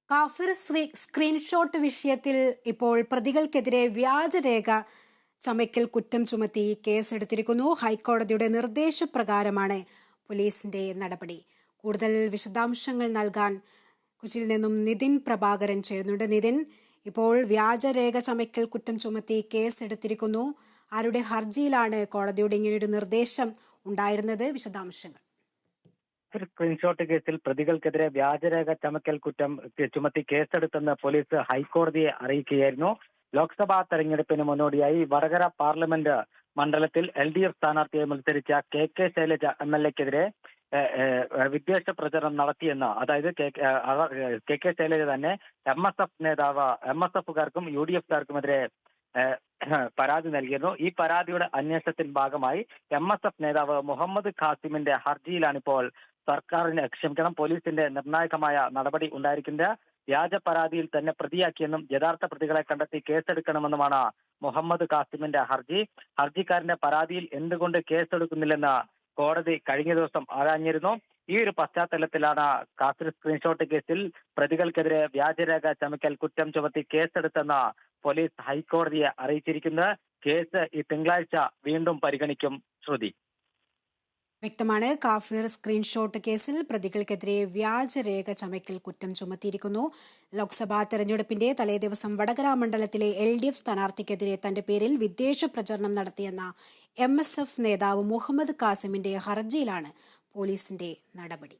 കാഫിർ സ്ക്രീൻഷോട്ട് വിഷയത്തിൽ ഇപ്പോൾ പ്രതികൾക്കെതിരെ വ്യാജരേഖ ചമയ്ക്കൽ കുറ്റം ചുമത്തി കേസെടുത്തിരിക്കുന്നു. ഹൈക്കോടതിയുടെ നിർദ്ദേശപ്രകാരമാണ് പോലീസിന്റെ നടപടി. കൂടുതൽ വിശദാംശങ്ങൾ നൽകാൻ കൊച്ചിയിൽ നിന്നും നിതിൻ പ്രഭാകരൻ ചേരുന്നുണ്ട്. നിതിൻ, ഇപ്പോൾ വ്യാജരേഖ ചമയ്ക്കൽ കുറ്റം ചുമത്തി കേസെടുത്തിരിക്കുന്നു. ആരുടെ ഹർജിയിലാണ് കോടതിയുടെ ഇങ്ങനെയൊരു നിർദ്ദേശം ഉണ്ടായിരുന്നത്? വിശദാംശങ്ങൾ. സ്ക്രീൻഷോട്ട് കേസിൽ പ്രതികൾക്കെതിരെ വ്യാജരേഖ ചമക്കൽ കുറ്റം ചുമത്തി കേസെടുത്തെന്ന് പോലീസ് ഹൈക്കോടതിയെ അറിയിക്കുകയായിരുന്നു. ലോക്സഭാ തെരഞ്ഞെടുപ്പിന് മുന്നോടിയായി വടകര പാർലമെന്റ് മണ്ഡലത്തിൽ LDF സ്ഥാനാർത്ഥിയെ മത്സരിച്ച KK ശൈലജ MLA-ക്കെതിരെ വിദ്വേഷ പ്രചരണം നടത്തിയെന്ന്, അതായത് KK ശൈലജ തന്നെ MSF നേതാവ് MSF-കാർക്കും UDF-കാർക്കുമെതിരെ പരാതി നൽകിയിരുന്നു. ഈ പരാതിയുടെ അന്വേഷണത്തിന്റെ ഭാഗമായി MSF നേതാവ് മുഹമ്മദ് ഖാസിമിന്റെ ഹർജിയിലാണിപ്പോൾ പോലീസിന്റെ നിർണായകമായ നടപടി ഉണ്ടായിരിക്കുന്നത്. വ്യാജ പരാതിയിൽ തന്നെ പ്രതിയാക്കിയെന്നും യഥാർത്ഥ പ്രതികളെ കണ്ടെത്തി കേസെടുക്കണമെന്നുമാണ് മുഹമ്മദ് ഖാസിമിന്റെ ഹർജി. ഹർജിക്കാരന്റെ പരാതിയിൽ എന്തുകൊണ്ട് കേസെടുക്കുന്നില്ലെന്ന് കോടതി കഴിഞ്ഞ ദിവസം ആരാഞ്ഞിരുന്നു. ഈ ഒരു പശ്ചാത്തലത്തിലാണ് കാഫിർ സ്ക്രീൻഷോട്ട് കേസിൽ പ്രതികൾക്കെതിരെ വ്യാജരേഖ ചമയ്ക്കൽ കുറ്റം ചുമത്തി കേസെടുത്തെന്ന് പോലീസ് ഹൈക്കോടതിയെ അറിയിച്ചിരിക്കുന്നത്. കേസ് ഈ തിങ്കളാഴ്ച വീണ്ടും പരിഗണിക്കും. ശ്രുതി. വ്യക്തമാണ്. കാഫിർ സ്ക്രീൻഷോട്ട് കേസിൽ പ്രതികൾക്കെതിരെ വ്യാജരേഖ ചമയ്ക്കൽ കുറ്റം ചുമത്തിയിരിക്കുന്നു. ലോക്സഭാ തെരഞ്ഞെടുപ്പിന്റെ തലേദിവസം വടകര മണ്ഡലത്തിലെ LDF സ്ഥാനാർത്ഥിക്കെതിരെ തന്റെ പേരിൽ വിദ്വേഷ പ്രചരണം നടത്തിയെന്ന MSF നേതാവ് മുഹമ്മദ് ഖാസിമിന്റെ ഹർജിയിലാണ് പോലീസിന്റെ നടപടി.